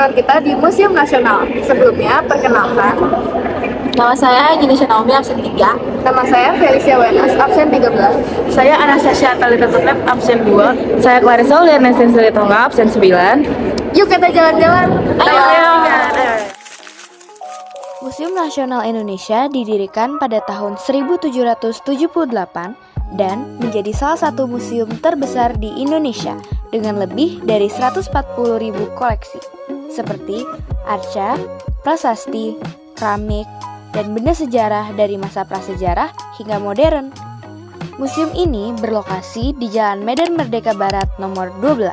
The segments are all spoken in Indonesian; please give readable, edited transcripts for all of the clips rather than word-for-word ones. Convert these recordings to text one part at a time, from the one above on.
kegiatan kita di Museum Nasional. Sebelumnya, perkenalkan, Nama saya Jenisha Naomi, absen 3. nama saya Felicia Wenas, absen 13. Saya Anastasia Talita Tutlep, absen 2. Saya Clarissa Uliana Sensili Tonga, absen 9. Yuk kita jalan-jalan. Ayo. Museum Nasional Indonesia didirikan pada tahun 1778 dan menjadi salah satu museum terbesar di Indonesia dengan lebih dari 140.000 koleksi seperti arca, prasasti, keramik, dan benda sejarah dari masa prasejarah hingga modern. Museum ini berlokasi di Jalan Medan Merdeka Barat nomor 12,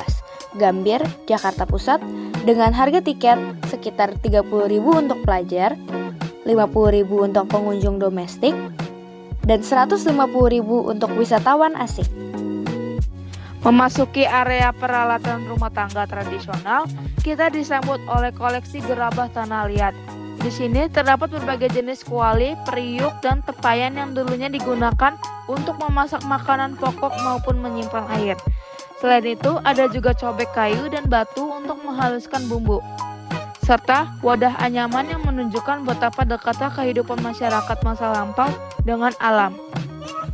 Gambir, Jakarta Pusat dengan harga tiket sekitar 30.000 untuk pelajar, 50.000 untuk pengunjung domestik, dan 150.000 untuk wisatawan asing. Memasuki area peralatan rumah tangga tradisional, kita disambut oleh koleksi gerabah tanah liat. Di sini terdapat berbagai jenis kuali, periuk, dan tepayan yang dulunya digunakan untuk memasak makanan pokok maupun menyimpan air. Selain itu, ada juga cobek kayu dan batu untuk menghaluskan bumbu, serta wadah anyaman yang menunjukkan betapa dekatnya kehidupan masyarakat masa lampau dengan alam.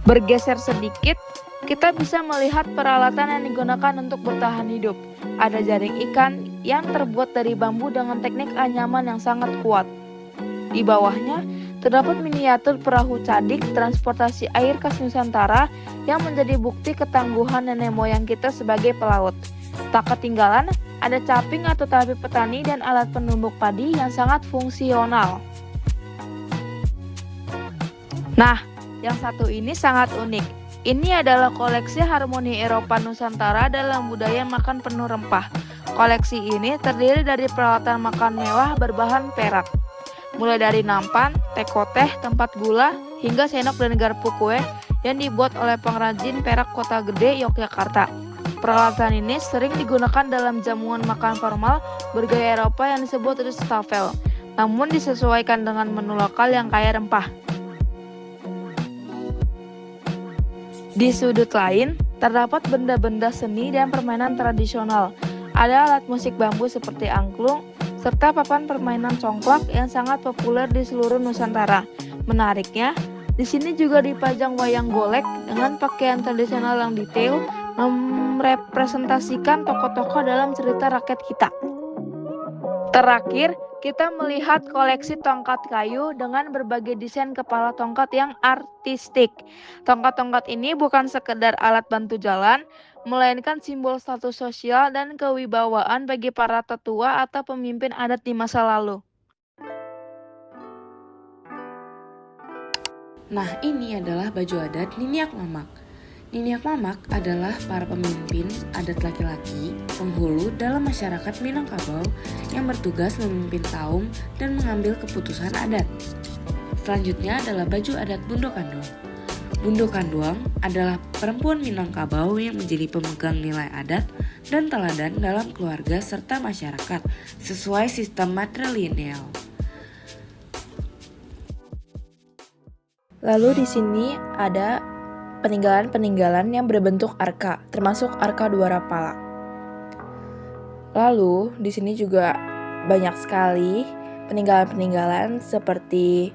Bergeser sedikit, kita bisa melihat peralatan yang digunakan untuk bertahan hidup. Ada jaring ikan yang terbuat dari bambu dengan teknik anyaman yang sangat kuat. Di bawahnya, terdapat miniatur perahu cadik transportasi air khas Nusantara yang menjadi bukti ketangguhan nenek moyang kita sebagai pelaut. Tak ketinggalan, ada caping atau tapi petani dan alat penumbuk padi yang sangat fungsional. Nah, yang satu ini sangat unik. Ini adalah koleksi harmoni Eropa Nusantara dalam budaya makan penuh rempah. Koleksi ini terdiri dari peralatan makan mewah berbahan perak, mulai dari nampan, teko teh, tempat gula, hingga sendok dan garpu kue yang dibuat oleh pengrajin perak Kota Gede, Yogyakarta. Peralatan ini sering digunakan dalam jamuan makan formal bergaya Eropa yang disebut Ritz-Tafel, namun disesuaikan dengan menu lokal yang kaya rempah. Di sudut lain, terdapat benda-benda seni dan permainan tradisional. Ada alat musik bambu seperti angklung, serta papan permainan congklak yang sangat populer di seluruh Nusantara. Menariknya, di sini juga dipajang wayang golek dengan pakaian tradisional yang detail, merepresentasikan tokoh-tokoh dalam cerita rakyat kita. Terakhir, kita melihat koleksi tongkat kayu dengan berbagai desain kepala tongkat yang artistik. Tongkat-tongkat ini bukan sekedar alat bantu jalan, melainkan simbol status sosial dan kewibawaan bagi para tetua atau pemimpin adat di masa lalu. Nah, ini adalah baju adat Niniak Mamak. Niniak Mamak adalah para pemimpin adat laki-laki penghulu dalam masyarakat Minangkabau yang bertugas memimpin kaum dan mengambil keputusan adat. Selanjutnya adalah baju adat Bundo Kanduang. Bundo Kanduang adalah perempuan Minangkabau yang menjadi pemegang nilai adat dan teladan dalam keluarga serta masyarakat sesuai sistem matrilineal. Lalu di sini ada peninggalan-peninggalan yang berbentuk arka, termasuk arka dua rapala. Lalu di sini juga banyak sekali peninggalan-peninggalan seperti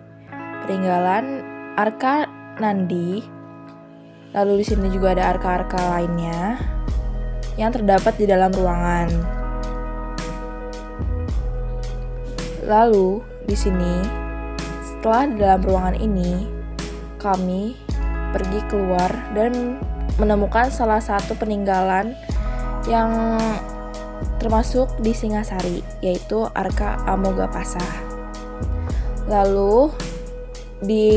peninggalan arka Nandi. Lalu di sini juga ada arka-arka lainnya yang terdapat di dalam ruangan. Lalu di sini, setelah di dalam ruangan ini, kami pergi keluar dan menemukan salah satu peninggalan yang termasuk di Singasari, yaitu Arka Amogapasa. Lalu di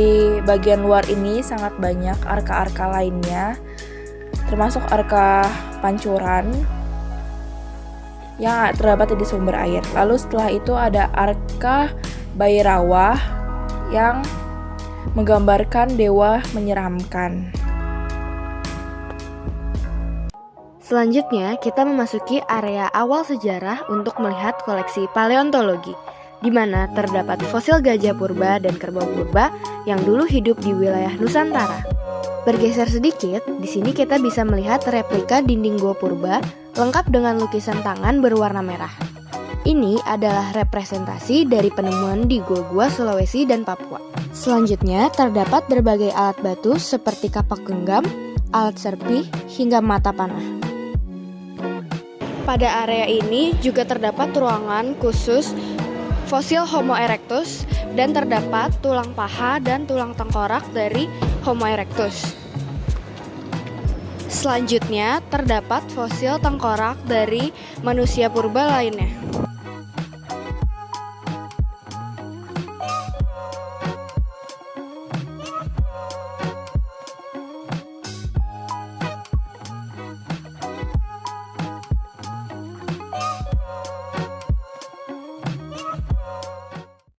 bagian luar ini sangat banyak arka-arka lainnya, termasuk Arka Pancuran yang terdapat di sumber air. Lalu setelah itu ada Arka Bairawah yang menggambarkan dewa menyeramkan. Selanjutnya, kita memasuki area awal sejarah untuk melihat koleksi paleontologi, di mana terdapat fosil gajah purba dan kerbau purba yang dulu hidup di wilayah Nusantara. Bergeser sedikit, di sini kita bisa melihat replika dinding gua purba lengkap dengan lukisan tangan berwarna merah. Ini adalah representasi dari penemuan di gua-gua Sulawesi dan Papua. Selanjutnya, terdapat berbagai alat batu seperti kapak genggam, alat serpih, hingga mata panah. Pada area ini juga terdapat ruangan khusus fosil Homo erectus dan terdapat tulang paha dan tulang tengkorak dari Homo erectus. Selanjutnya, terdapat fosil tengkorak dari manusia purba lainnya.